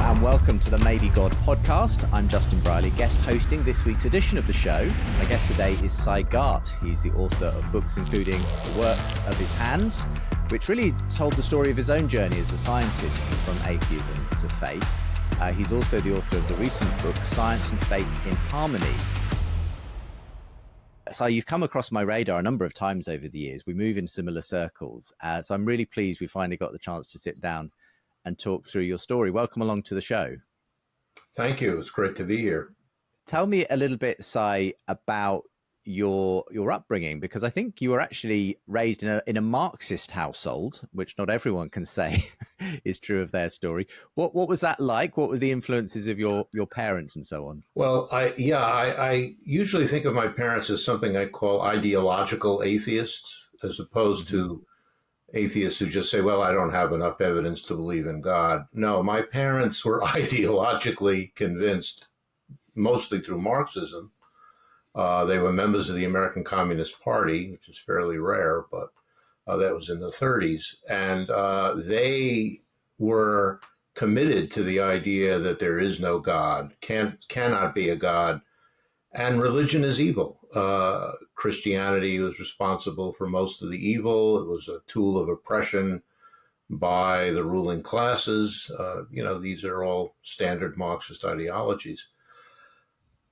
and welcome to the Maybe God podcast. I'm Justin Briley, guest hosting this week's edition of the show. My guest today is Sais Garte. He's the author of books including The Works of His Hands, which really told the story of his own journey as a scientist from atheism to faith. He's also the author of the recent book, Science and Faith in Harmony. So you've come across my radar a number of times over the years. We move in similar circles. So I'm really pleased we finally got the chance to sit down and talk through your story. Welcome along to the show. Thank you. It's great to be here. Tell me a little bit, Sais, about your upbringing, because I think you were actually raised in a Marxist household, which not everyone can say is true of their story. What was that like? What were the influences of your parents and so on? Well, I usually think of my parents as something I call ideological atheists, as opposed to atheists who just say, well, I don't have enough evidence to believe in God. No, my parents were ideologically convinced, mostly through Marxism. They were members of the American Communist Party, which is fairly rare, but that was in the 30s. And they were committed to the idea that there is no God, cannot be a God, and religion is evil. Christianity was responsible for most of the evil. It was a tool of oppression by the ruling classes. These are all standard Marxist ideologies.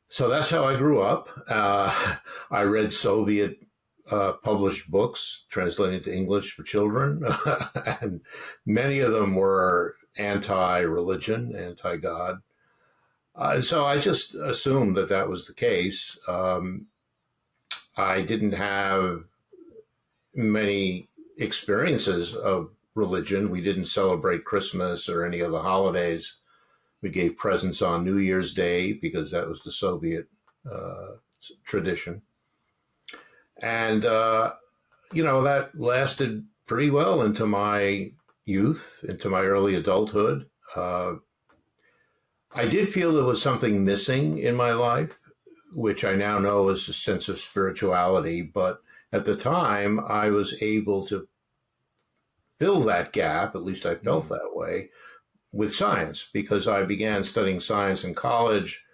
So that's how I grew up. I read Soviet published books translated to English for children, and many of them were anti-religion, anti-God. So I just assumed that was the case. I didn't have many experiences of religion. We didn't celebrate Christmas or any of the holidays. We gave presents on New Year's Day because that was the Soviet tradition. And, that lasted pretty well into my youth, into my early adulthood. I did feel there was something missing in my life, which I now know is a sense of spirituality. But at the time, I was able to fill that gap, at least I felt that way, with science, because I began studying science in college,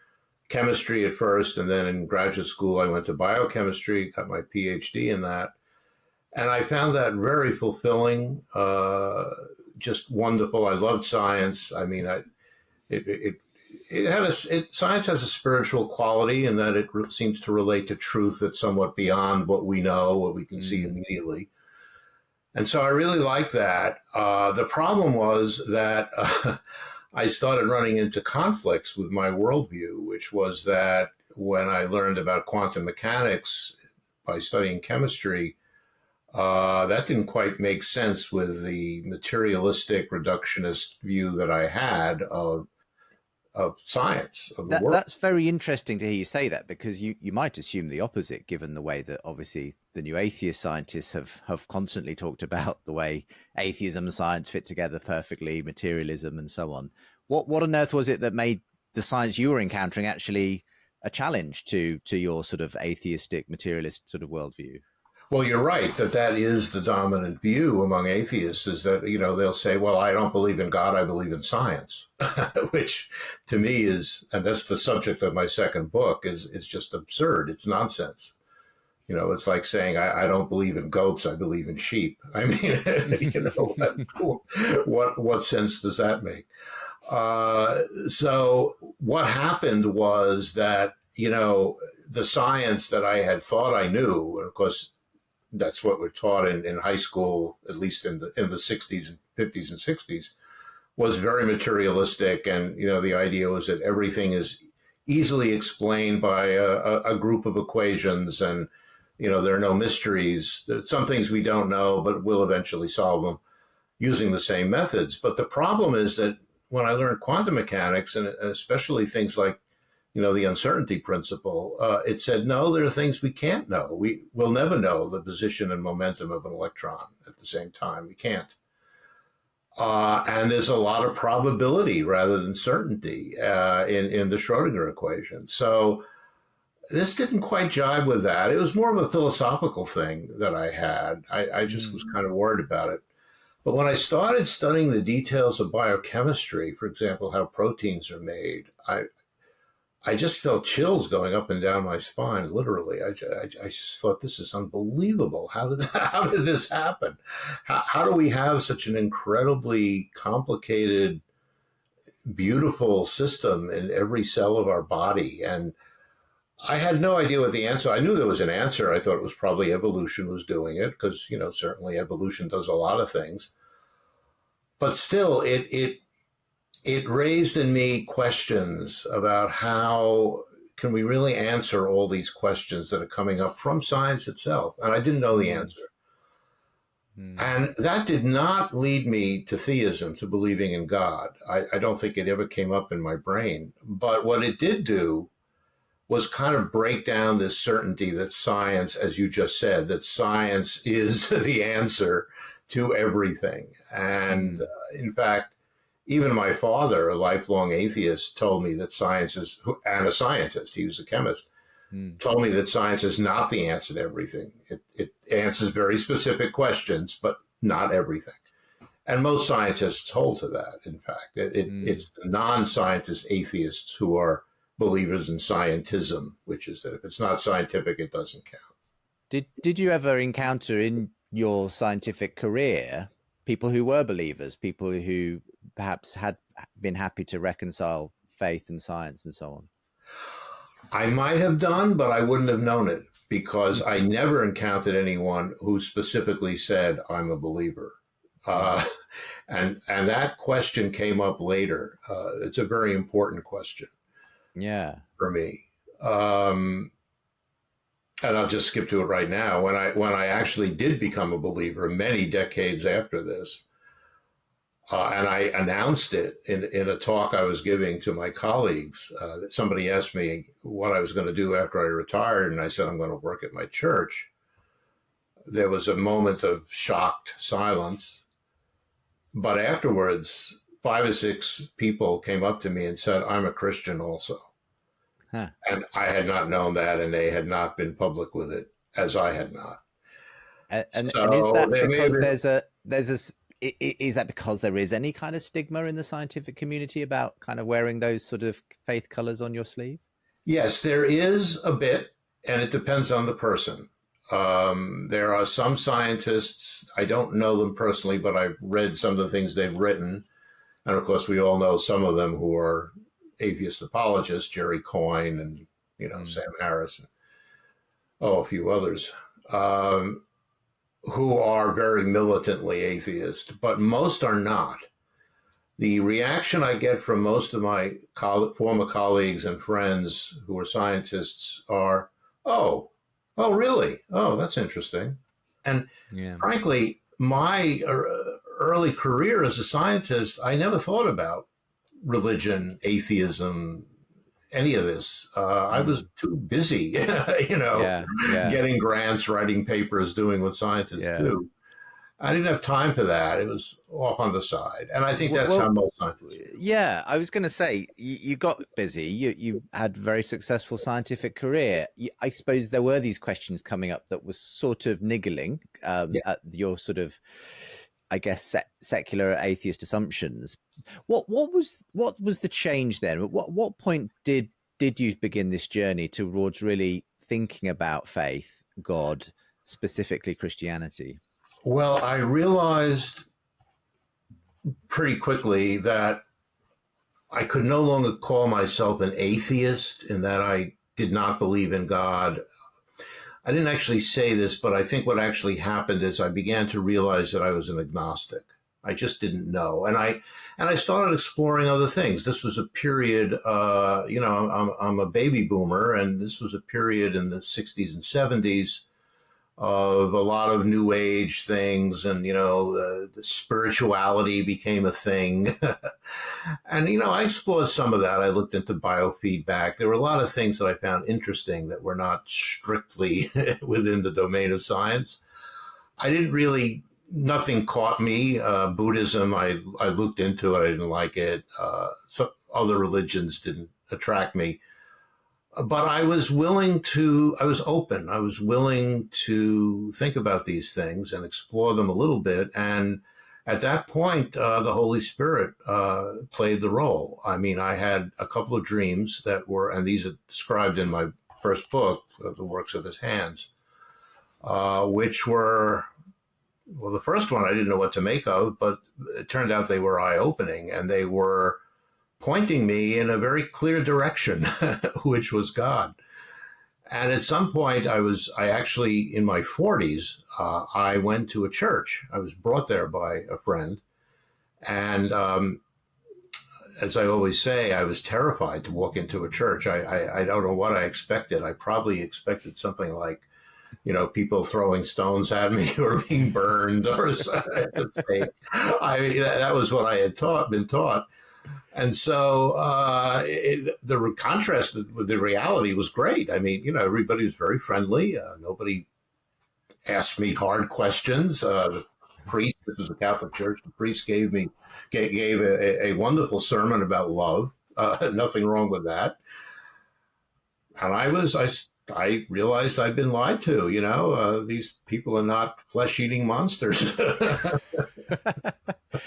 chemistry at first, and then in graduate school, I went to biochemistry, got my PhD in that. And I found that very fulfilling, just wonderful. I loved science. I mean, science has a spiritual quality in that it seems to relate to truth that's somewhat beyond what we know, what we can see immediately. And so I really liked that. The problem was that I started running into conflicts with my worldview, which was that when I learned about quantum mechanics by studying chemistry, that didn't quite make sense with the materialistic reductionist view that I had of science, of the world. That's very interesting to hear you say that, because you might assume the opposite, given the way that obviously the new atheist scientists have constantly talked about the way atheism and science fit together perfectly, materialism and so on. What on earth was it that made the science you were encountering actually a challenge to your sort of atheistic, materialist sort of worldview? Well, you're right that is the dominant view among atheists, is that, they'll say, well, I don't believe in God, I believe in science, which to me is, and that's the subject of my second book, is just absurd. It's nonsense. It's like saying, I don't believe in goats, I believe in sheep. I mean, what sense does that make? So what happened was that, the science that I had thought I knew, and of course, that's what we're taught in high school, at least in the 60s and 50s and 60s, was very materialistic. And, the idea was that everything is easily explained by a group of equations, and, there are no mysteries. There's some things we don't know, but we'll eventually solve them using the same methods. But the problem is that when I learned quantum mechanics, and especially things like, the uncertainty principle, it said, no, there are things we can't know. We'll never know the position and momentum of an electron at the same time. We can't. And there's a lot of probability rather than certainty in the Schrodinger equation. So this didn't quite jive with that. It was more of a philosophical thing that I had. I just was kind of worried about it. But when I started studying the details of biochemistry, for example, how proteins are made, I just felt chills going up and down my spine, literally. I just thought, this is unbelievable. How did this happen? How do we have such an incredibly complicated, beautiful system in every cell of our body? And I had no idea what the answer. I knew there was an answer. I thought it was probably evolution was doing it because, certainly evolution does a lot of things. But still, it raised in me questions about how can we really answer all these questions that are coming up from science itself. And I didn't know the answer. And that did not lead me to theism, to believing in God. I don't think it ever came up in my brain. But what it did do was kind of break down this certainty that science, as you just said, that science is the answer to everything. And in fact, even my father, a lifelong atheist, told me that science is, and a scientist, he was a chemist, told me that science is not the answer to everything. It answers very specific questions, but not everything. And most scientists hold to that, in fact. It's the non-scientist atheists who are believers in scientism, which is that if it's not scientific, it doesn't count. Did you ever encounter in your scientific career people who were believers, people who perhaps had been happy to reconcile faith and science and so on? I might have done, but I wouldn't have known it because I never encountered anyone who specifically said, I'm a believer. And that question came up later. It's a very important question. Yeah. For me. And I'll just skip to it right now. When I actually did become a believer many decades after this, and I announced it in a talk I was giving to my colleagues, somebody asked me what I was going to do after I retired, and I said, I'm going to work at my church. There was a moment of shocked silence. But afterwards, 5 or 6 people came up to me and said, I'm a Christian also. Huh. And I had not known that, and they had not been public with it, as I had not. And is that because is that because there is any kind of stigma in the scientific community about kind of wearing those sort of faith colors on your sleeve? Yes, there is a bit, and it depends on the person. There are some scientists, I don't know them personally, but I've read some of the things they've written. And of course, we all know some of them who are atheist apologists, Jerry Coyne and, Sam Harris, and, a few others, who are very militantly atheist, but most are not. The reaction I get from most of my former colleagues and friends who are scientists are, oh, really? Oh, that's interesting. And frankly, my early career as a scientist, I never thought about religion, atheism, any of this. I was too busy, getting grants, writing papers, doing what scientists do. I didn't have time for that. It was off on the side. And I think that's how most scientists. Yeah, I was going to say, you got busy. You had a very successful scientific career. I suppose there were these questions coming up that was sort of niggling at your sort of, I guess, secular atheist assumptions. What was the change then? What point did you begin this journey towards really thinking about faith, God, specifically Christianity? Well, I realized pretty quickly that I could no longer call myself an atheist in that I did not believe in God. I didn't actually say this, but I think what actually happened is I began to realize that I was an agnostic. I just didn't know. And I started exploring other things. This was a period, I'm a baby boomer, and this was a period in the 60s and 70s of a lot of new age things, and the spirituality became a thing. And I explored some of that. I looked into biofeedback. There were a lot of things that I found interesting that were not strictly within the domain of science. Nothing caught me. Buddhism, I looked into it. I didn't like it. So other religions didn't attract me. But I was open. I was willing to think about these things and explore them a little bit. And At that point, the Holy Spirit played the role. I mean, I had a couple of dreams that were, and these are described in my first book, The Works of His Hands, which were, well, the first one I didn't know what to make of, but it turned out they were eye-opening, and they were pointing me in a very clear direction, which was God. And at some point, I actually, in my 40s, I went to a church. I was brought there by a friend. And as I always say, I was terrified to walk into a church. I don't know what I expected. I probably expected something like, people throwing stones at me or being burned or something. I mean, that was what I had been taught. And so the contrast with the reality was great. I mean, everybody was very friendly. Nobody asked me hard questions. The priest, this is the Catholic Church, the priest gave a wonderful sermon about love. Nothing wrong with that. And I realized I'd been lied to. These people are not flesh-eating monsters.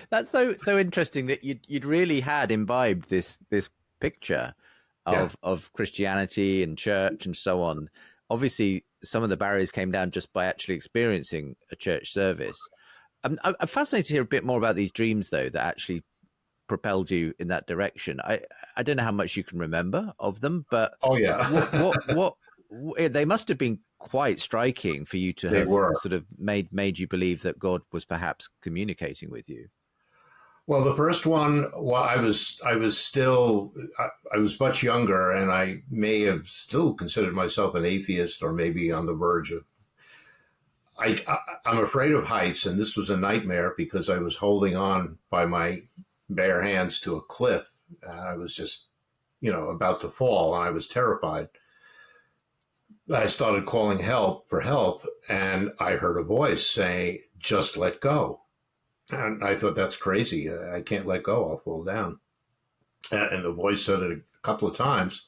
That's so interesting that you'd really had imbibed this picture of Christianity and church and so on. Obviously, some of the barriers came down just by actually experiencing a church service. I'm fascinated to hear a bit more about these dreams, though, that actually propelled you in that direction. I don't know how much you can remember of them, but oh yeah, what they must have been quite striking for you to have sort of made you believe that God was perhaps communicating with you. Well, the first one, well, I was much younger, and I may have still considered myself an atheist, or maybe on the verge of. I'm afraid of heights, and this was a nightmare because I was holding on by my bare hands to a cliff, and I was just, about to fall, and I was terrified. I started calling for help, and I heard a voice say, "Just let go." And I thought, that's crazy. I can't let go. I'll fall down. And the voice said it a couple of times.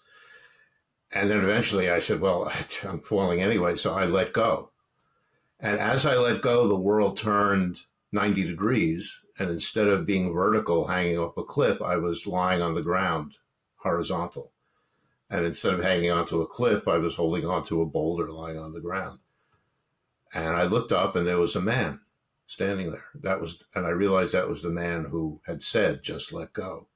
And then eventually I said, well, I'm falling anyway. So I let go. And as I let go, the world turned 90 degrees. And instead of being vertical, hanging off a cliff, I was lying on the ground, horizontal. And instead of hanging onto a cliff, I was holding onto a boulder lying on the ground. And I looked up, and there was a man standing there. And I realized that was the man who had said, "Just let go."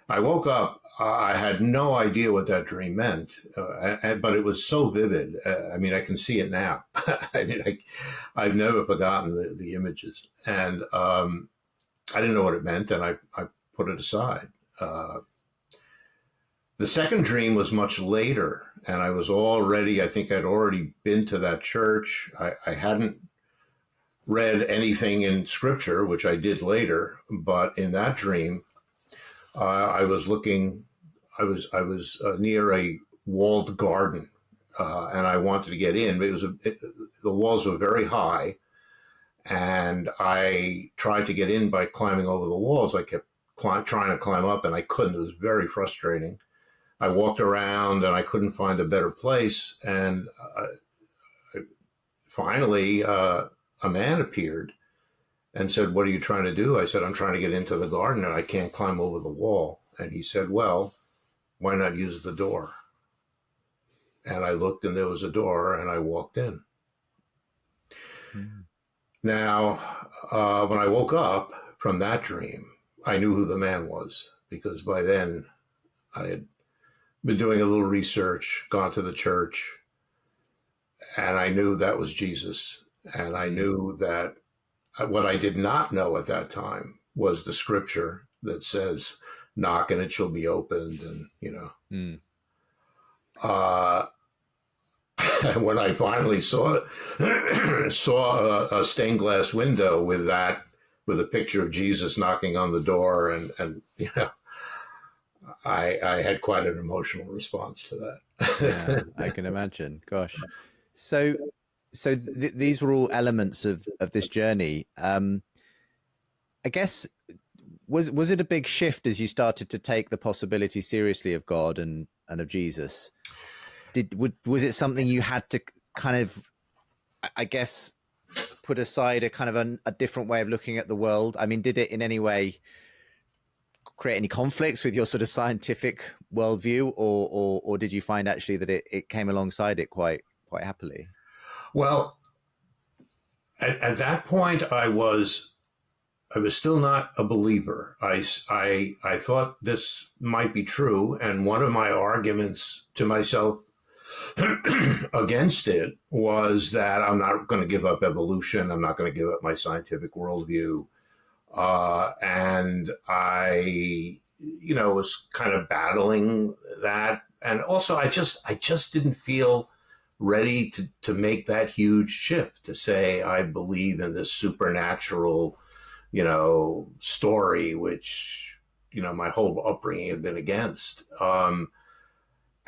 I woke up. I had no idea what that dream meant, but it was so vivid. I mean, I can see it now. I mean, I've never forgotten the images. And I didn't know what it meant, and I put it aside. The second dream was much later, and I think I'd already been to that church. I hadn't read anything in scripture, which I did later, but in that dream, I was near a walled garden, and I wanted to get in. The walls were very high, and I tried to get in by climbing over the walls. I kept trying to climb up, and I couldn't. It was very frustrating. I walked around, and I couldn't find a better place, and finally, a man appeared and said, "What are you trying to do?" I said, "I'm trying to get into the garden, and I can't climb over the wall." And he said, "Well, why not use the door?" And I looked, and there was a door, and I walked in. Mm-hmm. Now, when I woke up from that dream, I knew who the man was, because by then I had been doing a little research, gone to the church, and I knew that was Jesus. And I knew that what I did not know at that time was the scripture that says, "Knock and it shall be opened." And, when I finally saw a stained glass window with a picture of Jesus knocking on the door, and I had quite an emotional response to that. Yeah, I can imagine. Gosh. So these were all elements of this journey. I guess, was it a big shift as you started to take the possibility seriously of God and of Jesus? Was it something you had to kind of, I guess, put aside a kind of a different way of looking at the world? I mean, did it in any way create any conflicts with your sort of scientific worldview, or did you find actually that it came alongside it quite happily? Well, at that point, I was still not a believer. I thought this might be true, and one of my arguments to myself against it was that I'm not going to give up evolution. I'm not going to give up my scientific worldview. And I, was kind of battling that. And also, I just didn't feel ready to make that huge shift to say I believe in this supernatural, story, which, my whole upbringing had been against.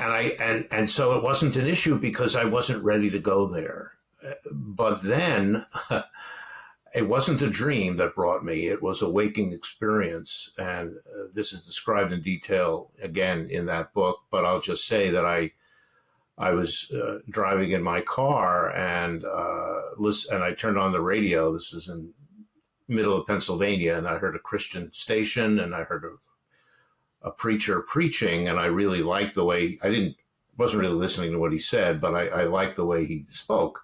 And so it wasn't an issue because I wasn't ready to go there. But then it wasn't a dream that brought me. It was a waking experience. And this is described in detail again in that book. But I'll just say that I was driving in my car and I turned on the radio. This is in middle of Pennsylvania. And I heard a Christian station and I heard a preacher preaching, and I really liked the way wasn't really listening to what he said, but I liked the way he spoke,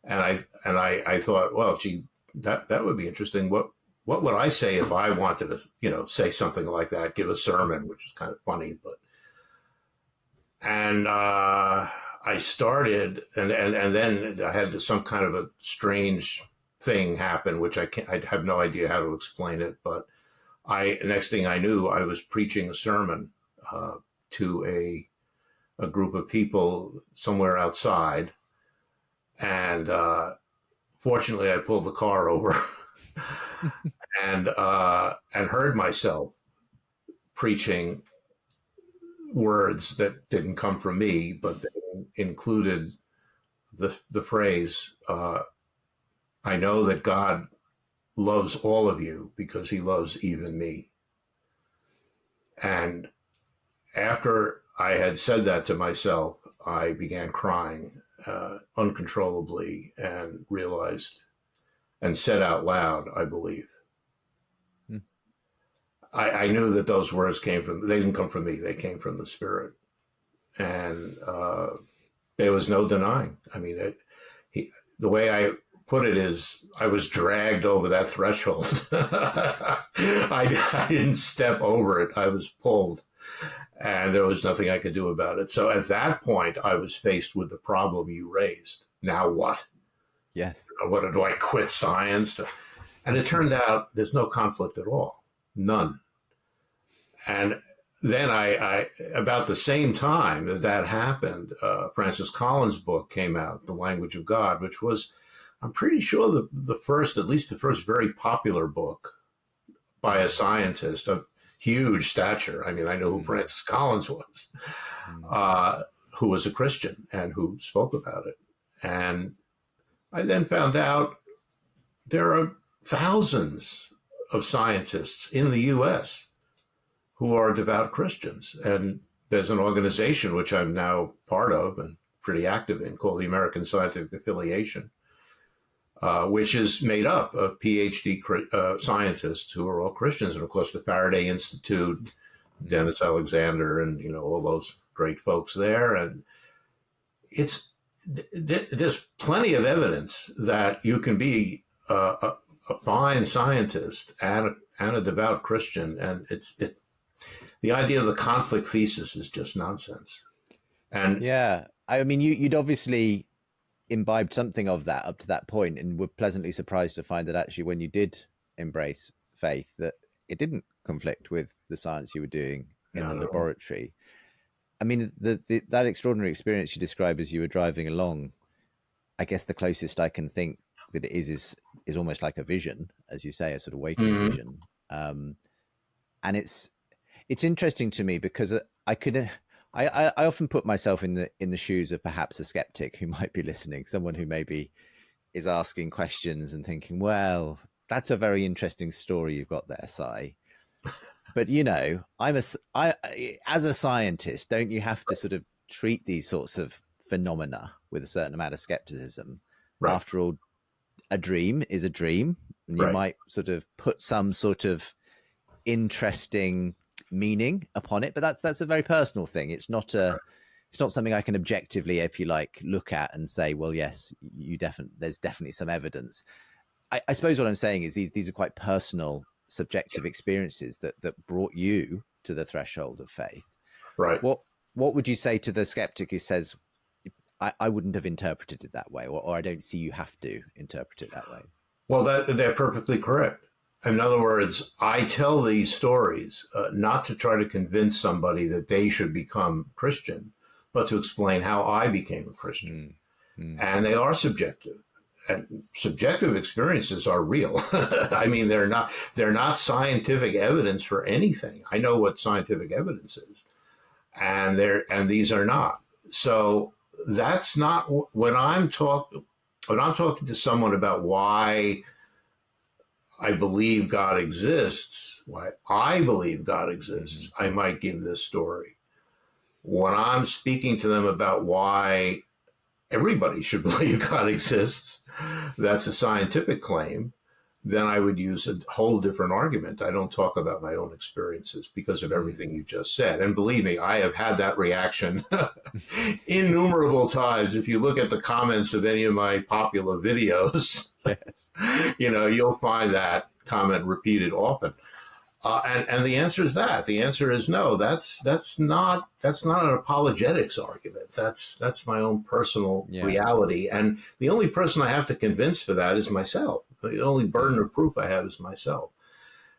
and I thought, well, gee, that would be interesting. What would I say if I wanted to, say something like that, give a sermon, which is kind of funny, and I started, and then I had some kind of a strange thing happen, which I have no idea how to explain it, but next thing I knew, I was preaching a sermon to a group of people somewhere outside, and fortunately, I pulled the car over and heard myself preaching words that didn't come from me, but they included the phrase, "I know that God loves all of you because he loves even me." And after I had said that to myself, I began crying uncontrollably and realized and said out loud, I believe. Hmm. I knew that those words they didn't come from me. They came from the Spirit. And there was no denying. I mean, the way I put it is, I was dragged over that threshold. I didn't step over it. I was pulled, and there was nothing I could do about it. So at that point, I was faced with the problem you raised. Now what? Yes. What do I quit science? And it turned out there's no conflict at all, none. And then I about the same time that happened, Francis Collins' book came out, The Language of God, which was, I'm pretty sure the first very popular book by a scientist of huge stature. I mean, I know who Francis Collins was, who was a Christian and who spoke about it. And I then found out there are thousands of scientists in the U.S. who are devout Christians. And there's an organization which I'm now part of and pretty active in called the American Scientific Affiliation, which is made up of PhD scientists who are all Christians. And of course, the Faraday Institute, Dennis Alexander, and, all those great folks there. And there's plenty of evidence that you can be a fine scientist and a devout Christian. And the idea of the conflict thesis is just nonsense. And yeah, I mean, you'd obviously imbibed something of that up to that point, and were pleasantly surprised to find that actually when you did embrace faith, that it didn't conflict with the science you were doing in the laboratory. I mean, that extraordinary experience you describe as you were driving along, I guess the closest I can think that it is almost like a vision, as you say, a sort of waking vision. And it's interesting to me because I often put myself in the shoes of perhaps a skeptic who might be listening, someone who maybe is asking questions and thinking, well, that's a very interesting story you've got there, Sai. But, as a scientist, don't you have to sort of treat these sorts of phenomena with a certain amount of skepticism? Right. After all, a dream is a dream, and you Right. might sort of put some sort of interesting meaning upon it, but that's a very personal thing. It's not something I can objectively, if you like, look at and say, well, yes, there's definitely some evidence. I suppose what I'm saying is these are quite personal, subjective experiences that brought you to the threshold of faith. Right. What would you say to the skeptic who says, I wouldn't have interpreted it that way, or I don't see you have to interpret it that way? Well, they're perfectly correct. In other words, I tell these stories not to try to convince somebody that they should become Christian, but to explain how I became a Christian. And they are subjective. And subjective experiences are real. I mean, they're not scientific evidence for anything. I know what scientific evidence is, and these are not. So that's not when I'm talking to someone about why I believe God exists, why I believe God exists, I might give this story. When I'm speaking to them about why everybody should believe God exists, that's a scientific claim, then I would use a whole different argument. I don't talk about my own experiences because of everything you just said. And believe me, I have had that reaction innumerable times. If you look at the comments of any of my popular videos, Yes. You'll find that comment repeated often. And the answer is that. The answer is no. That's not an apologetics argument. That's my own personal reality. And the only person I have to convince for that is myself. The only burden of proof I have is myself.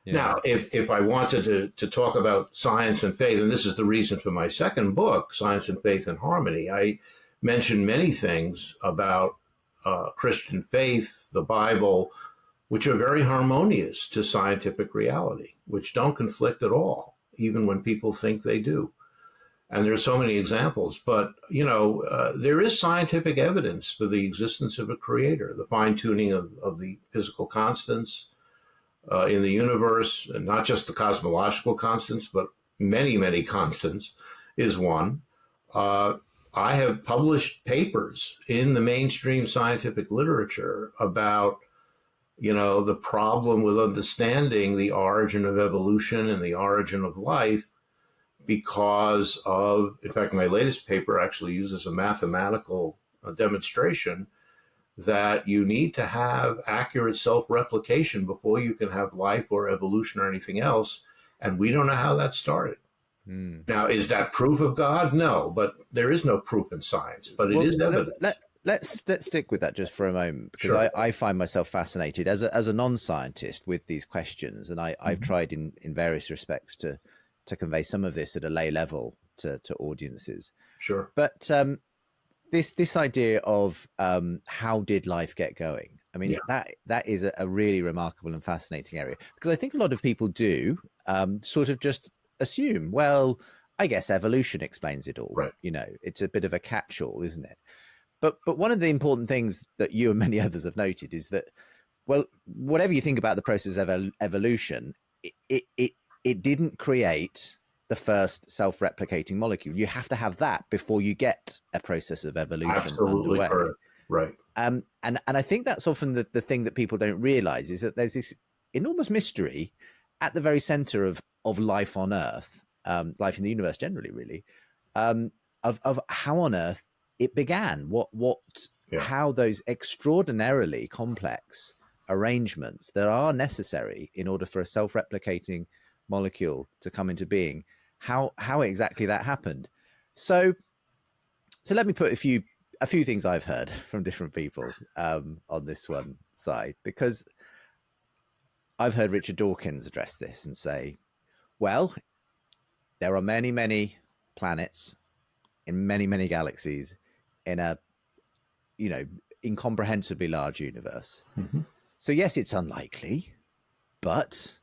Yeah. Now, if I wanted to talk about science and faith, and this is the reason for my second book, Science and Faith in Harmony, I mention many things about Christian faith, the Bible, which are very harmonious to scientific reality, which don't conflict at all, even when people think they do. And there's so many examples, but, there is scientific evidence for the existence of a creator, the fine-tuning of the physical constants in the universe, and not just the cosmological constants, but many, many constants is one. I have published papers in the mainstream scientific literature about the problem with understanding the origin of evolution and the origin of life because of, in fact, my latest paper actually uses a mathematical demonstration that you need to have accurate self-replication before you can have life or evolution or anything else. And we don't know how that started. Now, is that proof of God? No, but there is no proof in science, but it is evidence. Let's stick with that just for a moment, because Sure. I find myself fascinated as a non-scientist with these questions, and I've tried in various respects to convey some of this at a lay level to audiences. Sure. But this idea of how did life get going? I mean, that is a really remarkable and fascinating area, because I think a lot of people do sort of just assume, well, I guess evolution explains it all. Right. It's a bit of a catch-all, isn't it? But one of the important things that you and many others have noted is that, well, whatever you think about the process of evolution, it didn't create the first self-replicating molecule. You have to have that before you get a process of evolution Absolutely underway. correct. Right. And I think that's often the thing that people don't realize, is that there's this enormous mystery at the very center of life on Earth, life in the universe generally, really, of how on earth it began, how those extraordinarily complex arrangements that are necessary in order for a self-replicating molecule to come into being, how exactly that happened. So let me put a few things I've heard from different people on this one side, because I've heard Richard Dawkins address this and say, well, there are many, many planets in many, many galaxies in a, incomprehensibly large universe. So yes, it's unlikely, but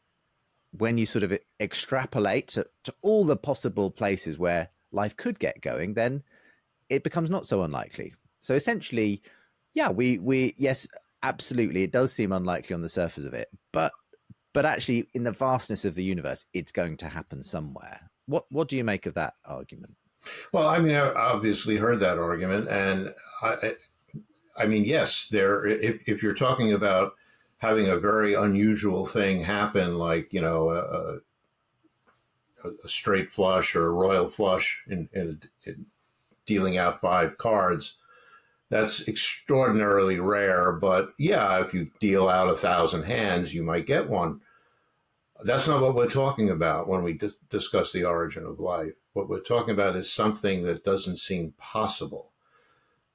when you sort of extrapolate to all the possible places where life could get going, then it becomes not so unlikely. So essentially, we yes, absolutely, it does seem unlikely on the surface of it, but actually in the vastness of the universe, it's going to happen somewhere. What do you make of that argument? Well, I mean, I obviously heard that argument, and I mean, yes, if you're talking about having a very unusual thing happen, like, a straight flush or a royal flush in dealing out five cards, that's extraordinarily rare. But yeah, if you deal out 1,000 hands, you might get one. That's not what we're talking about when we discuss the origin of life. What we're talking about is something that doesn't seem possible.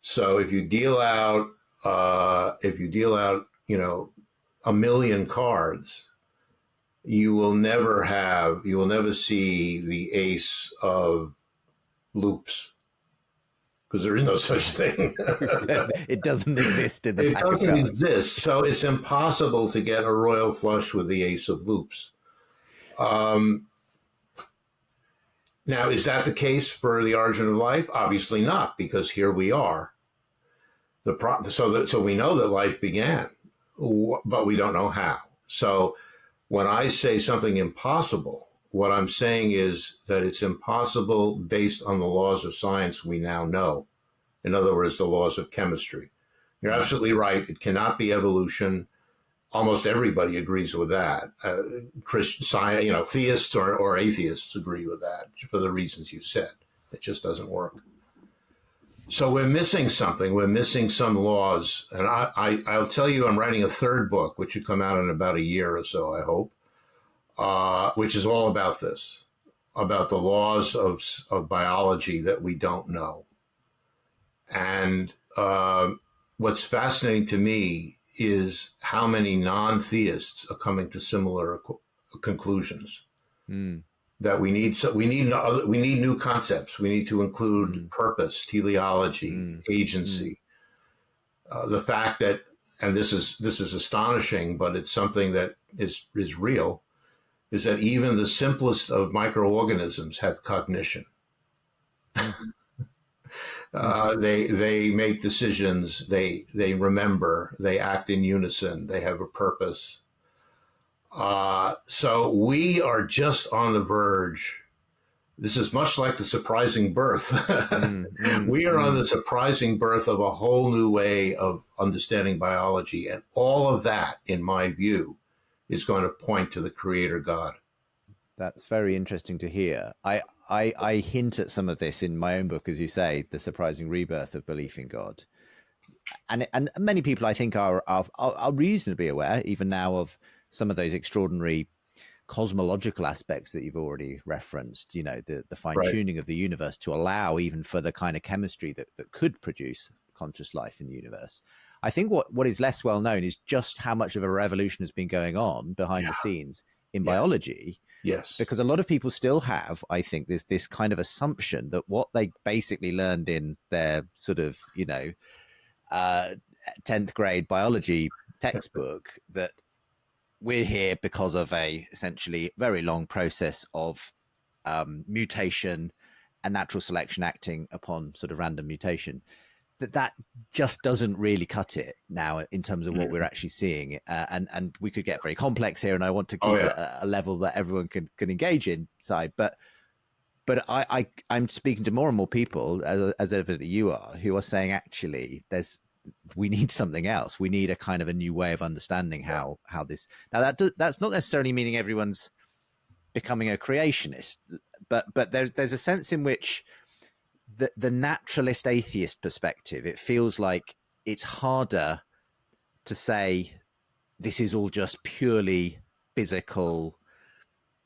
So if you deal out, a million cards, you will never see the ace of loops, because there is no such thing. It doesn't exist in the It pack of doesn't cards. exist. So it's impossible to get a royal flush with the ace of loops. Now, is that the case for the origin of life? Obviously not, because here we are. So we know that life began, but we don't know how. So when I say something impossible, what I'm saying is that it's impossible based on the laws of science we now know. In other words, the laws of chemistry. You're absolutely right. It cannot be evolution. Almost everybody agrees with that. Theists or atheists agree with that for the reasons you said. It just doesn't work. So we're missing something. We're missing some laws. And I'll tell you, I'm writing a third book, which should come out in about a year or so, I hope, which is all about this, about the laws of biology that we don't know. And what's fascinating to me is how many non-theists are coming to similar conclusions. That we need new concepts. We need to include purpose, teleology, agency. The fact that, and this is astonishing, but it's something that is real, is that even the simplest of microorganisms have cognition. They make decisions. They remember. They act in unison. They have a purpose. So we are just on the verge. This is much like the surprising birth. We are on the surprising birth of a whole new way of understanding biology. And all of that, in my view, is going to point to the creator God. That's very interesting to hear. I hint at some of this in my own book, as you say, The Surprising Rebirth of Belief in God. And many people, I think, are reasonably aware, even now, of some of those extraordinary cosmological aspects that you've already referenced, the fine-tuning of the universe to allow even for the kind of chemistry that could produce conscious life in the universe. I think what is less well known is just how much of a revolution has been going on behind the scenes in biology. Yes. Because a lot of people still have, I think, this kind of assumption that what they basically learned in their sort of, 10th grade biology textbook, that we're here because of a essentially very long process of mutation and natural selection acting upon sort of random mutation, that just doesn't really cut it now in terms of what we're actually seeing. And we could get very complex here, and I want to keep it at a level that everyone can engage inside. But I'm speaking to more and more people, as evidently you are, who are saying, actually, we need something else. We need a kind of a new way of understanding how this. Now that's not necessarily meaning everyone's becoming a creationist, but there's a sense in which the naturalist atheist perspective, it feels like it's harder to say this is all just purely physical,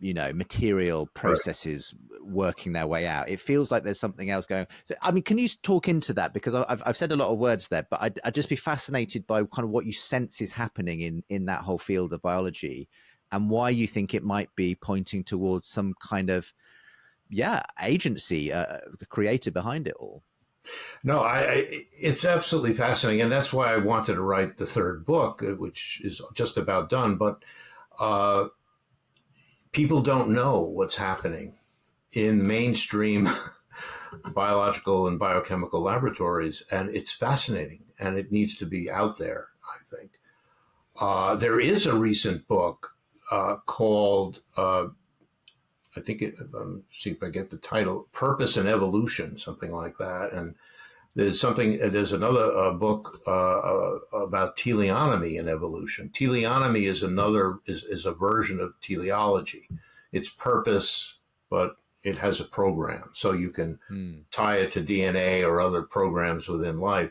material processes working their way out. It feels like there's something else going on. So, I mean, can you talk into that? Because I've said a lot of words there, but I'd just be fascinated by kind of what you sense is happening in that whole field of biology, and why you think it might be pointing towards some kind of agency, creator behind it all. No, it's absolutely fascinating, and that's why I wanted to write the third book, which is just about done. But people don't know what's happening in mainstream biological and biochemical laboratories, and it's fascinating, and it needs to be out there, I think. There is a recent book called, see if I get the title, Purpose and Evolution, something like that. And There's another book about teleonomy in evolution. Teleonomy is a version of teleology. It's purpose, but it has a program, so you can tie it to DNA or other programs within life.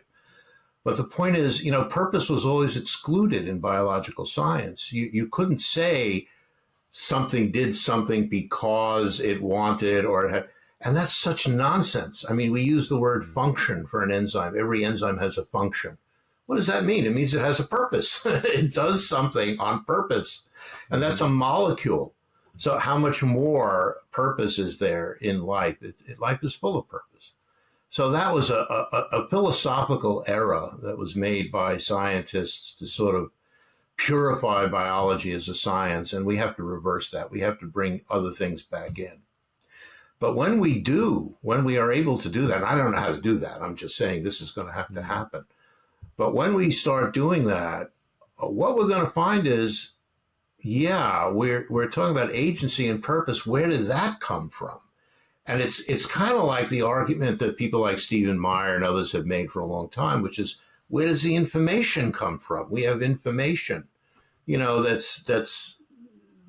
But the point is, purpose was always excluded in biological science. You couldn't say something did something because it wanted or it had. And that's such nonsense. I mean, we use the word function for an enzyme. Every enzyme has a function. What does that mean? It means it has a purpose. It does something on purpose. And that's a molecule. So how much more purpose is there in life? Life is full of purpose. So that was a philosophical error that was made by scientists to sort of purify biology as a science. And we have to reverse that. We have to bring other things back in. But when we are able to do that, and I don't know how to do that, I'm just saying this is going to have to happen. But when we start doing that, what we're going to find is, we're talking about agency and purpose. Where did that come from? And it's kind of like the argument that people like Stephen Meyer and others have made for a long time, which is, where does the information come from? We have information, that's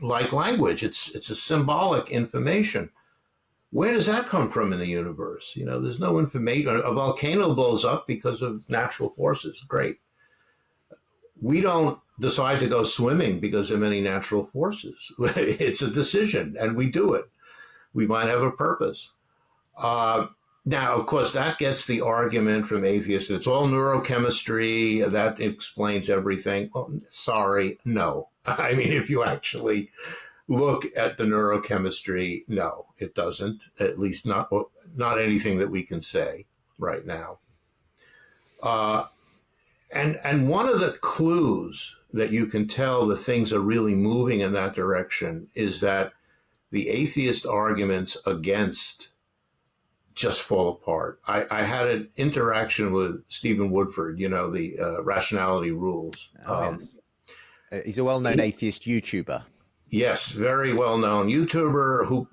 like language. It's a symbolic information. Where does that come from in the universe? There's no information. A volcano blows up because of natural forces. Great. We don't decide to go swimming because of many natural forces. It's a decision, and we do it. We might have a purpose. Now, of course, that gets the argument from atheists. It's all neurochemistry. That explains everything. Well, sorry, no. I mean, if you actually look at the neurochemistry, no, it doesn't. At least not anything that we can say right now. And one of the clues that you can tell that things are really moving in that direction is that the atheist arguments against just fall apart. I had an interaction with Stephen Woodford, the rationality rules. Yes. He's a well-known atheist YouTuber. Yes, very well-known YouTuber who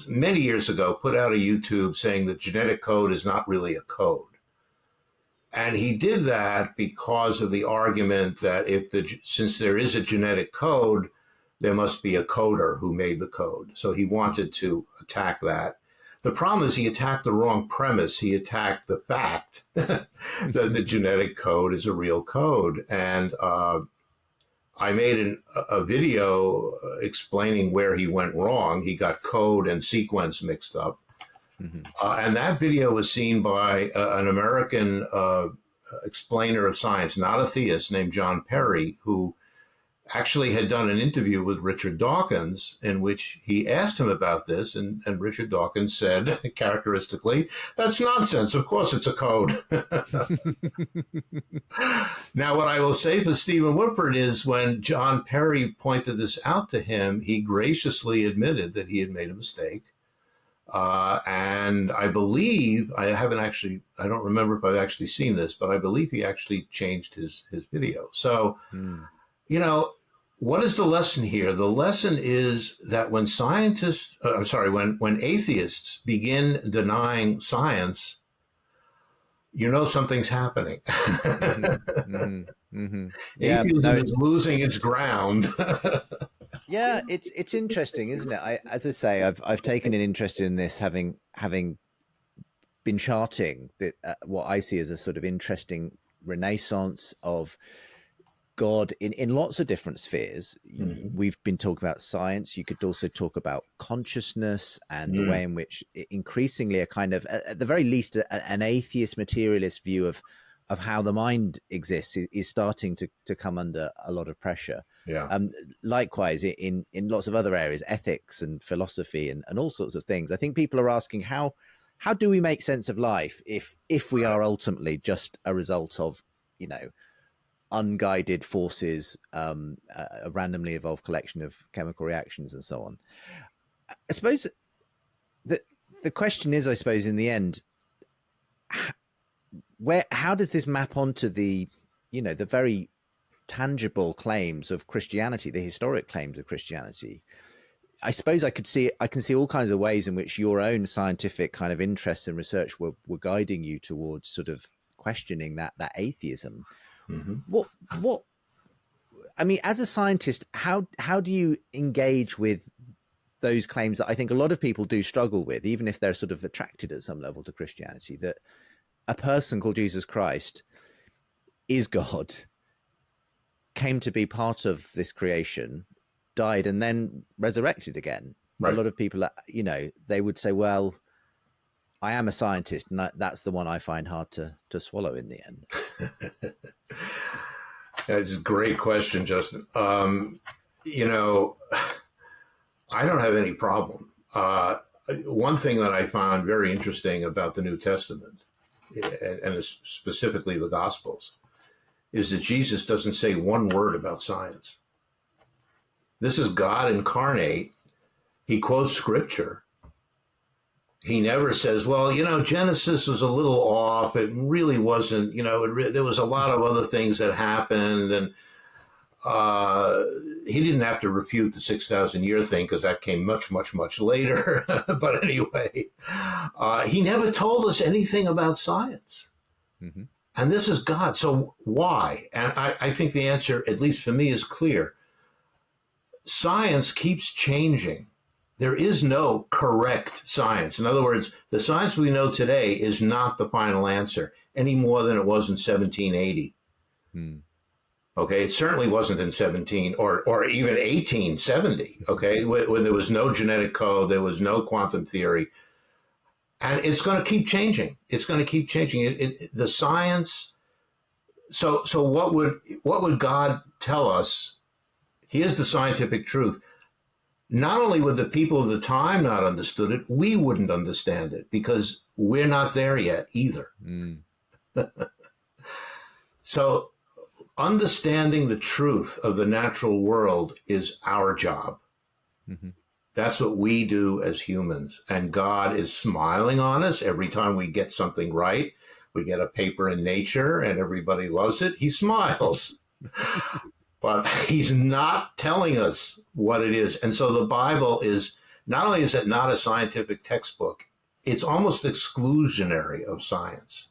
many years ago put out a YouTube saying that genetic code is not really a code. And he did that because of the argument that since there is a genetic code, there must be a coder who made the code. So he wanted to attack that. The problem is he attacked the wrong premise. He attacked the fact that the genetic code is a real code. And I made a video explaining where he went wrong. He got code and sequence mixed up. Mm-hmm. And that video was seen by an American explainer of science, not a theist, named John Perry, who actually had done an interview with Richard Dawkins in which he asked him about this. And Richard Dawkins said, characteristically, that's nonsense. Of course it's a code. Now, what I will say for Stephen Woodford is when John Perry pointed this out to him, he graciously admitted that he had made a mistake. And I believe, I don't remember if I've actually seen this, but I believe he actually changed his video. So, what is the lesson here? The lesson is that when when atheists begin denying science, something's happening. Mm-hmm. Mm-hmm. Atheism is losing its ground. Yeah, it's interesting, isn't it? As I say, I've taken an interest in this, having been charting what I see as a sort of interesting renaissance of God in lots of different spheres. Mm-hmm. We've been talking about science. You could also talk about consciousness and the way in which increasingly a kind of, at the very least, an atheist materialist view of how the mind exists is starting to come under a lot of pressure. Yeah. Likewise, in lots of other areas, ethics and philosophy and all sorts of things. I think people are asking how do we make sense of life if we are ultimately just a result of, unguided forces, a randomly evolved collection of chemical reactions and so on. I suppose the question is, in the end, how does this map onto the very tangible claims of Christianity, the historic claims of Christianity? I suppose I can see all kinds of ways in which your own scientific kind of interests and research were guiding you towards sort of questioning that atheism. Mm-hmm. What I mean, as a scientist, how do you engage with those claims that I think a lot of people do struggle with, even if they're sort of attracted at some level to Christianity, that a person called Jesus Christ is God, came to be part of this creation, died, and then resurrected again. Right. A lot of people, you know, they would say, well, I am a scientist, and that's the one I find hard to swallow in the end. That's a great question, Justin. You know, I don't have any problem. One thing that I found very interesting about the New Testament, and specifically the Gospels, is that Jesus doesn't say one word about science. This is God incarnate. He quotes scripture. He never says, well, you know, Genesis was a little off. It really wasn't, you know, there was a lot of other things that happened. And he didn't have to refute the 6,000 year thing because that came much, much, much later. But anyway, he never told us anything about science. Mm-hmm. And this is God. So why? And I think the answer, at least for me, is clear. Science keeps changing. There is no correct science. In other words, the science we know today is not the final answer any more than it was in 1780. Okay, it certainly wasn't in 17 or even 1870. Okay, when there was no genetic code, there was no quantum theory, and it's going to keep changing. It's going to keep changing. The science. So what would God tell us? Here's the scientific truth. Not only would the people of the time not understood it, we wouldn't understand it because we're not there yet either. So understanding the truth of the natural world is our job. Mm-hmm. That's what we do as humans. And God is smiling on us every time we get something right. We get a paper in Nature and everybody loves it. He smiles. But he's not telling us what it is. And so the Bible is, not only is it not a scientific textbook, it's almost exclusionary of science.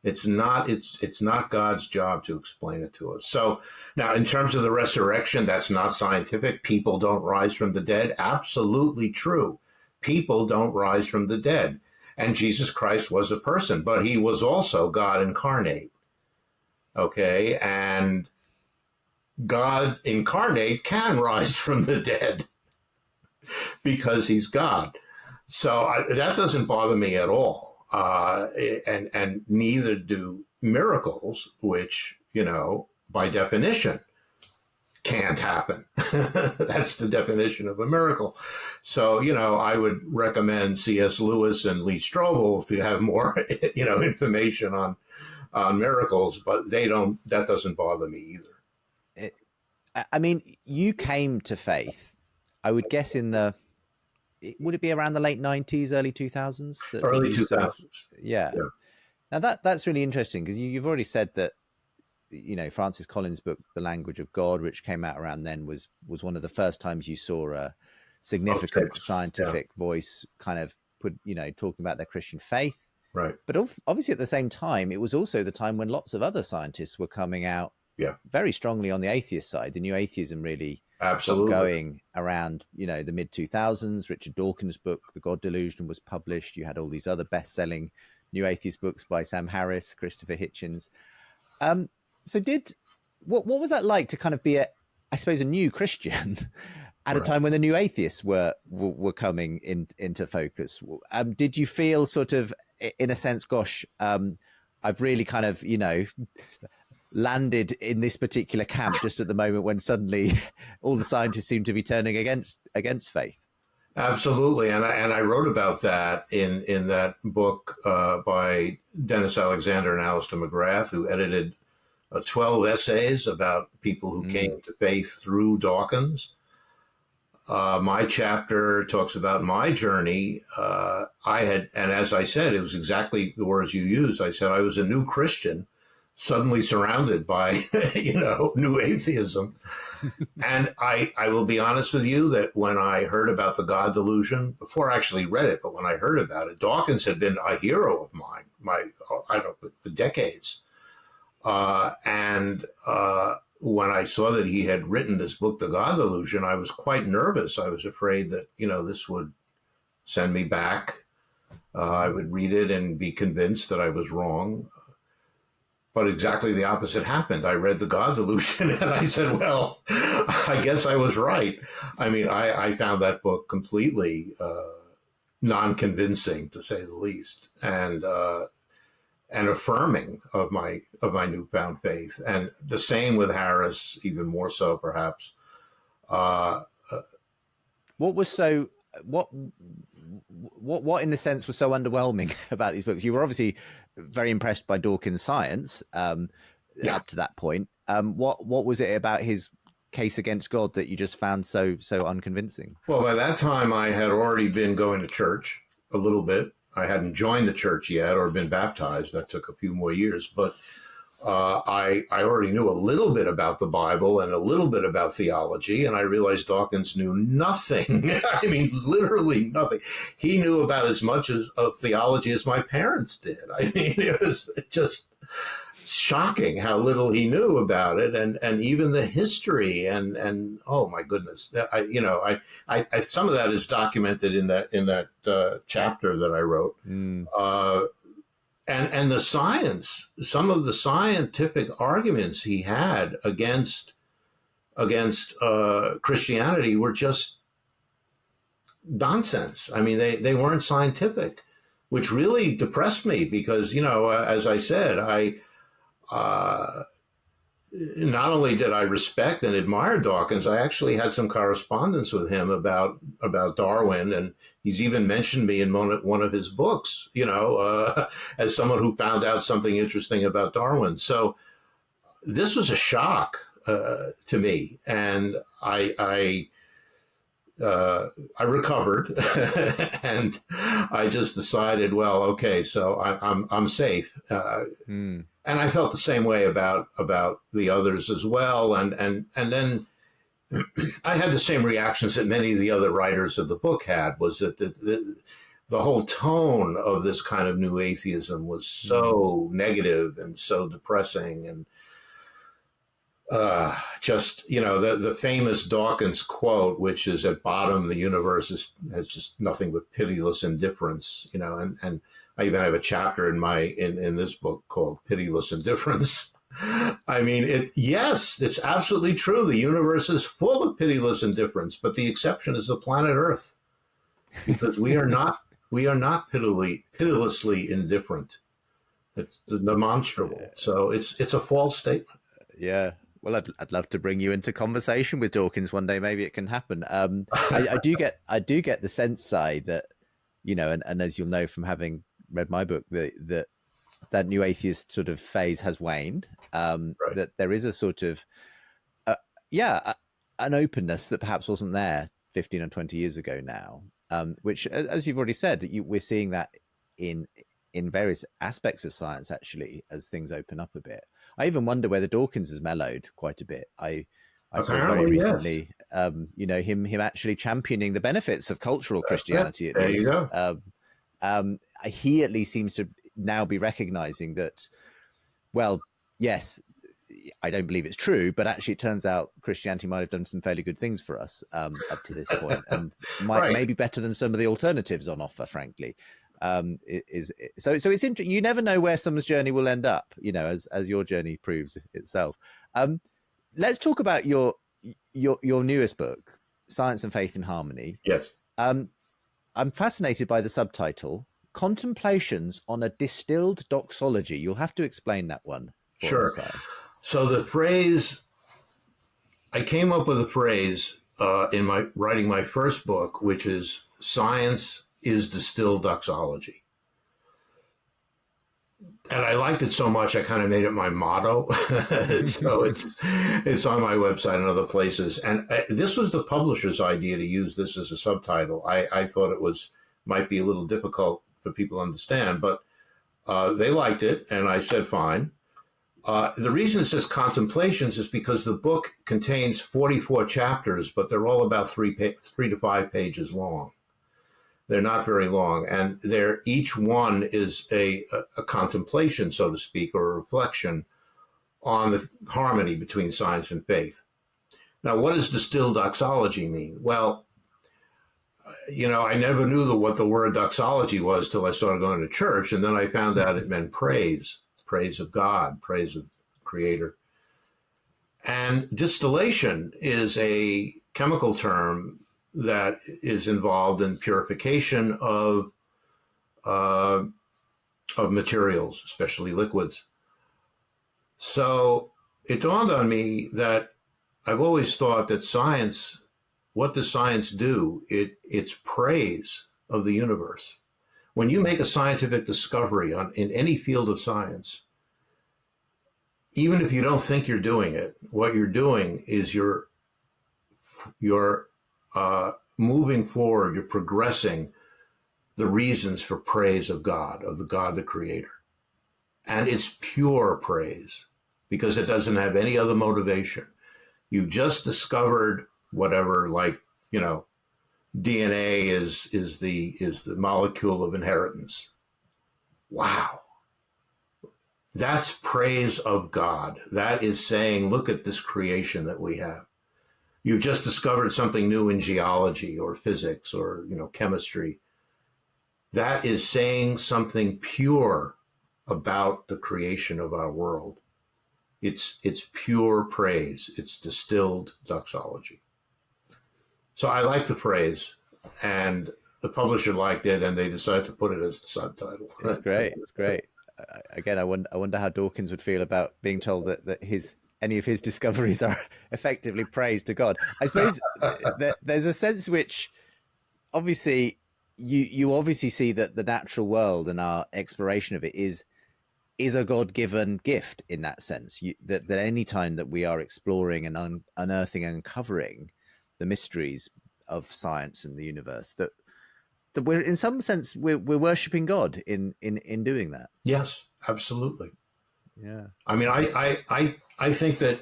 It's not God's job to explain it to us. So now in terms of the resurrection, that's not scientific. People don't rise from the dead. Absolutely true. People don't rise from the dead. And Jesus Christ was a person, but he was also God incarnate. Okay. And God incarnate can rise from the dead because he's God. So that doesn't bother me at all. And neither do miracles, which, you know, by definition can't happen. That's the definition of a miracle. So, you know, I would recommend C.S. Lewis and Lee Strobel to have more, you know, information on miracles, but that doesn't bother me either. I mean, you came to faith, I would guess would it be around the late 90s, early 2000s? Early 2000s. Yeah. Now that's really interesting because you've already said that, you know, Francis Collins' book, The Language of God, which came out around then, was one of the first times you saw a significant scientific voice kind of talking about their Christian faith. Right. But obviously at the same time, it was also the time when lots of other scientists were coming out very strongly on the atheist side. The new atheism really absolutely going around, you know, the mid 2000s. Richard Dawkins' book, The God Delusion, was published. You had all these other best-selling new atheist books by Sam Harris, Christopher Hitchens. So what was that like to kind of be a new Christian at a time when the new atheists were coming into focus? Did you feel sort of, in a sense, gosh, I've really kind of, you know, landed in this particular camp just at the moment when suddenly all the scientists seem to be turning against faith? Absolutely, and I wrote about that in that book by Dennis Alexander and Alistair McGrath, who edited 12 essays about people who came to faith through Dawkins. My chapter talks about my journey. And as I said, it was exactly the words you used. I said I was a new Christian suddenly surrounded by, new atheism. And I will be honest with you that when I heard about the God delusion, before I actually read it, but when I heard about it, Dawkins had been a hero of mine, I don't know, for decades. And when I saw that he had written this book, The God Delusion, I was quite nervous. I was afraid that, this would send me back. I would read it and be convinced that I was wrong. But exactly the opposite happened. I read The God Delusion and I said, well, I guess I was right. I mean, I found that book completely non-convincing, to say the least, and affirming of my newfound faith. And the same with Harris, even more so, perhaps. What was so what in a sense was so underwhelming about these books? You were obviously very impressed by Dawkins' science up to that point. What was it about his case against God that you just found so unconvincing? Well, by that time I had already been going to church a little bit. I hadn't joined the church yet or been baptized. That took a few more years, but I already knew a little bit about the Bible and a little bit about theology, and I realized Dawkins knew nothing. I mean, literally nothing. He knew about as much of theology as my parents did. I mean, it was just shocking how little he knew about it, and even the history, and oh my goodness, I some of that is documented in that chapter that I wrote. And the science, some of the scientific arguments he had against Christianity were just nonsense. I mean, they weren't scientific, which really depressed me because, as I said, not only did I respect and admire Dawkins, I actually had some correspondence with him about Darwin, and he's even mentioned me in one of his books, as someone who found out something interesting about Darwin. So this was a shock to me, and I recovered, and I just decided, well, okay, so I'm safe. And I felt the same way about the others as well. And then I had the same reactions that many of the other writers of the book had, was that the whole tone of this kind of new atheism was so negative and so depressing. And the famous Dawkins quote, which is, at bottom, the universe has just nothing but pitiless indifference, and I even have a chapter in this book called Pitiless Indifference. I mean, it's absolutely true. The universe is full of pitiless indifference, but the exception is the planet Earth, because we are not pitilessly indifferent. It's demonstrable. So it's a false statement. Yeah. Well, I'd love to bring you into conversation with Dawkins one day. Maybe it can happen. I do get the sense, Si, that, and as you'll know from having read my book, that new atheist sort of phase has waned. Right. That there is a sort of an openness that perhaps wasn't there 15 or 20 years ago now, which, as you've already said, we're seeing that in various aspects of science, actually, as things open up a bit. I even wonder whether Dawkins has mellowed quite a bit. I saw very recently, him actually championing the benefits of cultural Christianity. At least. You go. He at least seems to now be recognizing that, well, yes, I don't believe it's true, but actually it turns out Christianity might have done some fairly good things for us up to this point, and maybe better than some of the alternatives on offer, frankly. So it's interesting. You never know where someone's journey will end up, as your journey proves itself. Let's talk about your newest book, Science and Faith in Harmony. Yes. I'm fascinated by the subtitle, Contemplations on a Distilled Doxology. You'll have to explain that one. Sure. So the phrase, I came up with a phrase in writing my first book, which is, science is distilled doxology. And I liked it so much, I kind of made it my motto. So it's on my website and other places. And this was the publisher's idea to use this as a subtitle. I thought it might be a little difficult for people to understand, but they liked it. And I said, fine. The reason it says contemplations is because the book contains 44 chapters, but they're all about 3 to 5 pages long. They're not very long, and each one is a contemplation, so to speak, or a reflection on the harmony between science and faith. Now, what does distilled doxology mean? Well, I never knew what the word doxology was till I started going to church, and then I found out it meant praise of God, praise of the Creator. And distillation is a chemical term that is involved in purification of materials, especially liquids. So it dawned on me that I've always thought that science, what does science do? It's praise of the universe. When you make a scientific discovery in any field of science, even if you don't think you're doing it, what you're doing is you're moving forward, you're progressing the reasons for praise of God, of the God, the Creator. And it's pure praise because it doesn't have any other motivation. You just discovered whatever, like, DNA is the molecule of inheritance. Wow. That's praise of God. That is saying, look at this creation that we have. You've just discovered something new in geology or physics or, chemistry. That is saying something pure about the creation of our world. It's pure praise. It's distilled doxology. So I like the phrase, and the publisher liked it, and they decided to put it as the subtitle. It's great. It's great. Again, I wonder how Dawkins would feel about being told that any of his discoveries are effectively praise to God. I suppose there's a sense which, obviously, you obviously see that the natural world and our exploration of it is a God-given gift in that sense. That any time that we are exploring and unearthing and uncovering the mysteries of science and the universe, that we're, in some sense, we're worshiping God in doing that. Yes, absolutely. Yeah. I mean, I think that,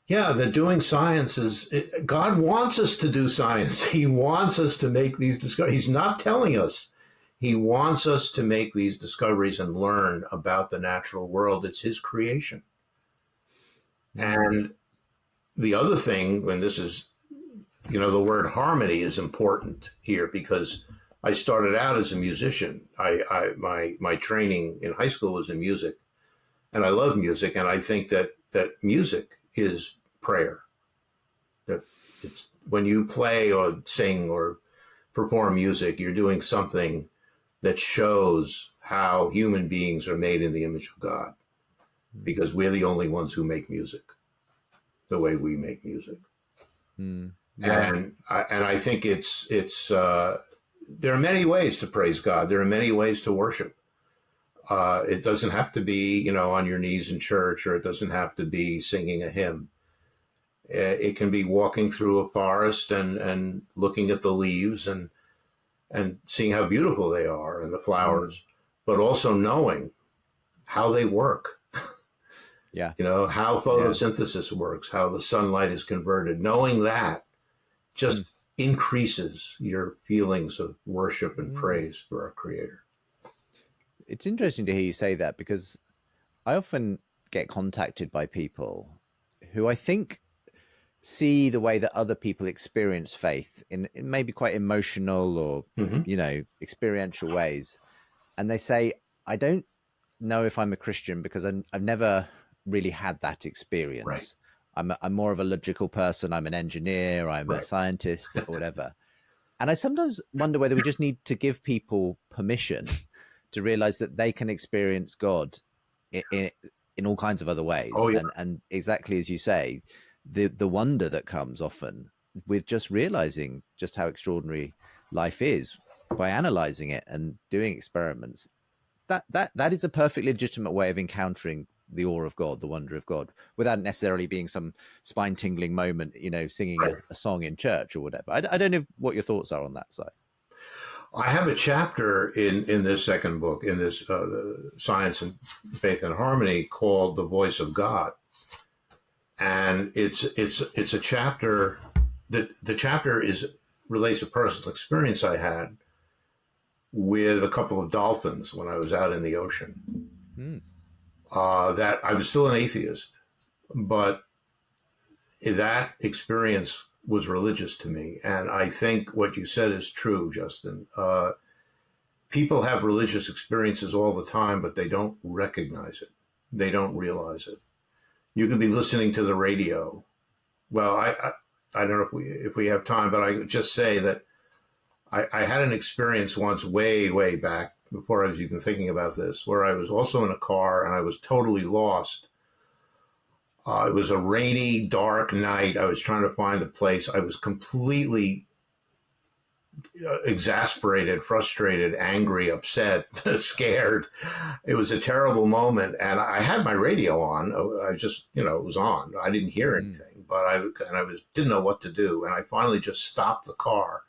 that doing science God wants us to do science. He wants us to make these discoveries. He's not telling us. He wants us to make these discoveries and learn about the natural world. It's his creation. And the other thing, when this is, the word harmony is important here, because I started out as a musician. My training in high school was in music, and I love music. And I think that music is prayer. That it's when you play or sing or perform music, you're doing something that shows how human beings are made in the image of God, because we're the only ones who make music the way we make music. Yeah. And I think it's there are many ways to praise God. There are many ways to worship. It doesn't have to be, on your knees in church, or it doesn't have to be singing a hymn. It can be walking through a forest and looking at the leaves and seeing how beautiful they are and the flowers, but also knowing how they work. Yeah. How photosynthesis works, how the sunlight is converted. Knowing that just increases your feelings of worship and praise for our Creator. It's interesting to hear you say that, because I often get contacted by people who I think see the way that other people experience faith in maybe quite emotional or, experiential ways. And they say, I don't know if I'm a Christian because I've never really had that experience. Right. I'm more of a logical person. I'm an engineer. I'm a scientist or whatever. And I sometimes wonder whether we just need to give people permission to realize that they can experience God in all kinds of other ways. Oh, yeah. And exactly as you say, the wonder that comes often with just realizing just how extraordinary life is by analyzing it and doing experiments. That is a perfectly legitimate way of encountering the awe of God, the wonder of God, without necessarily being some spine-tingling moment, singing a song in church or whatever. I don't know what your thoughts are on that side. I have a chapter in this second book, in this the Science and Faith and Harmony, called "The Voice of God," and it's a chapter that the chapter is relates to personal experience I had with a couple of dolphins when I was out in the ocean. Mm. That I was still an atheist, but that experience was religious to me, and I think what you said is true, Justin. People have religious experiences all the time, but they don't recognize it. They don't realize it. You could be listening to the radio. Well, I don't know if we have time, but I would just say that I had an experience once way back before I was even thinking about this, where I was also in a car and I was totally lost. It was a rainy, dark night. I was trying to find a place. I was completely exasperated, frustrated, angry, upset, scared. It was a terrible moment, and I had my radio on. I just, it was on. I didn't hear anything, but I didn't know what to do, and I finally just stopped the car.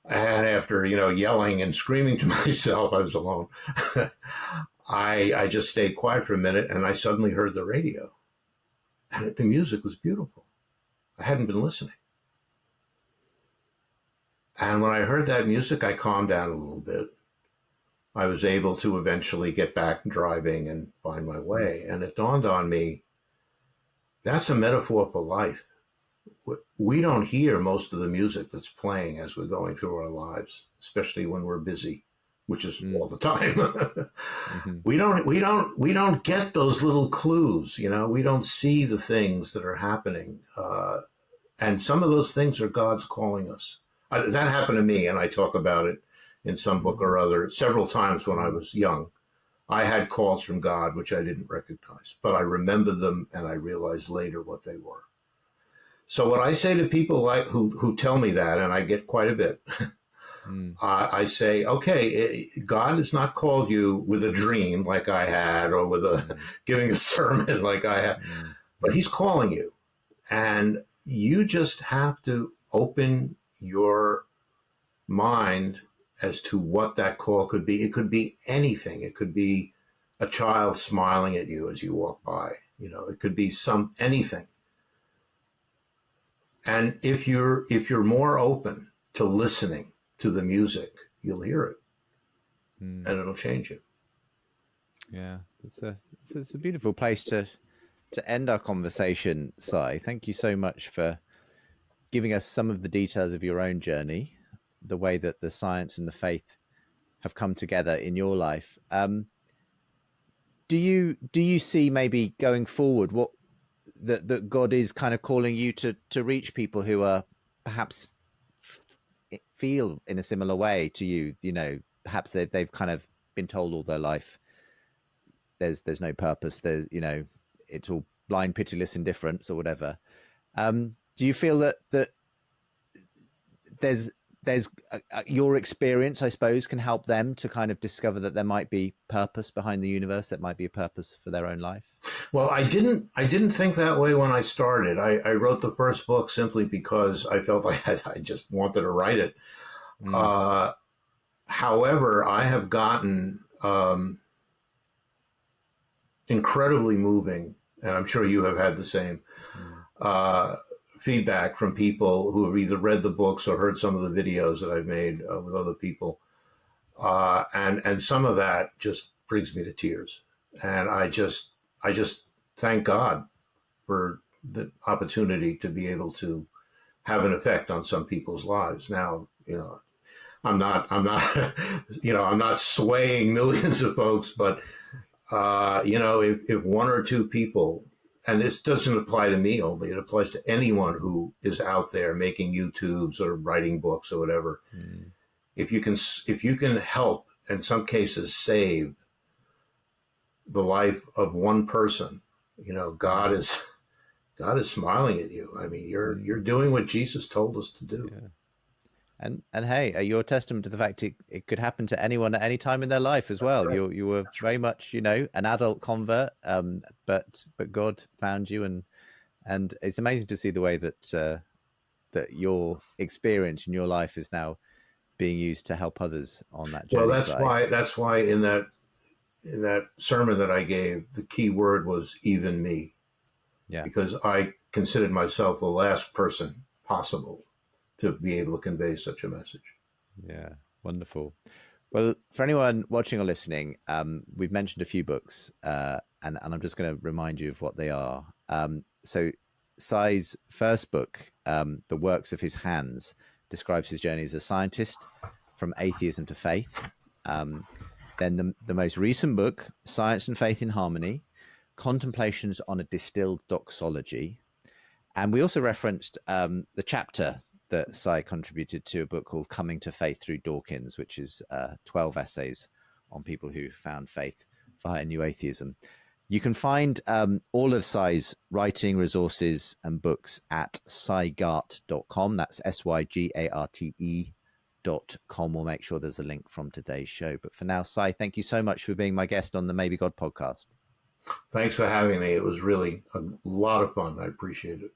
And after yelling and screaming to myself, I was alone. I just stayed quiet for a minute, and I suddenly heard the radio, and the music was beautiful. I hadn't been listening. And when I heard that music, I calmed down a little bit. I was able to eventually get back driving and find my way. And it dawned on me, that's a metaphor for life. We don't hear most of the music that's playing as we're going through our lives, especially when we're busy, which is all the time. Mm-hmm. We don't get those little clues. We don't see the things that are happening. And some of those things are God's calling us. That happened to me, and I talk about it in some book or other several times when I was young. I had calls from God, which I didn't recognize, but I remembered them, and I realized later what they were. So what I say to people who tell me that, and I get quite a bit, I say, okay, God has not called you with a dream like I had, or with giving a sermon like I had, but he's calling you, and you just have to open your mind as to what that call could be. It could be anything. It could be a child smiling at you as you walk by. It could be anything. And if you're more open to listening to the music, you'll hear it, and it'll change you. Yeah, it's a beautiful place to end our conversation, Sai. Thank you so much for giving us some of the details of your own journey, the way that the science and the faith have come together in your life. Do you see maybe going forward what that God is kind of calling you to reach people who are perhaps feel in a similar way to you? Perhaps they've kind of been told all their life there's no purpose. There's it's all blind, pitiless indifference or whatever. Do you feel that there's your experience, I suppose, can help them to kind of discover that there might be purpose behind the universe, that might be a purpose for their own life? Well, I didn't think that way when I started. I wrote the first book simply because I felt like I just wanted to write it. However, I have gotten incredibly moving, and I'm sure you have had the same feedback from people who have either read the books or heard some of the videos that I've made with other people. And some of that just brings me to tears. And I just thank God for the opportunity to be able to have an effect on some people's lives. Now, I'm not I'm not swaying millions of folks, but if one or two people, and this doesn't apply to me only, it applies to anyone who is out there making YouTubes or writing books or whatever. If you can help, in some cases, save the life of one person, God is smiling at you. I mean, you're doing what Jesus told us to do. Yeah. And hey, you're a testament to the fact it could happen to anyone at any time in their life as well. Right. You were very much, an adult convert, but God found you, and it's amazing to see the way that that your experience in your life is now being used to help others on that Well, journey side. that's why in that sermon that I gave, the key word was even me, Yeah. because I considered myself the last person possible to be able to convey such a message. Yeah. Wonderful. Well, for anyone watching or listening, we've mentioned a few books, and I'm just going to remind you of what they are. So, Sais' first book, The Works of His Hands, describes his journey as a scientist from atheism to faith. Then the most recent book, Science and Faith in Harmony, Contemplations on a Distilled Doxology. And we also referenced the chapter that Sais contributed to, a book called Coming to Faith Through Dawkins, which is 12 essays on people who found faith via New Atheism. You can find all of Sais' writing, resources, and books at sygarte.com. That's SYGARTE.com. We'll make sure there's a link from today's show. But for now, Sais, thank you so much for being my guest on the Maybe God podcast. Thanks for having me. It was really a lot of fun. I appreciate it.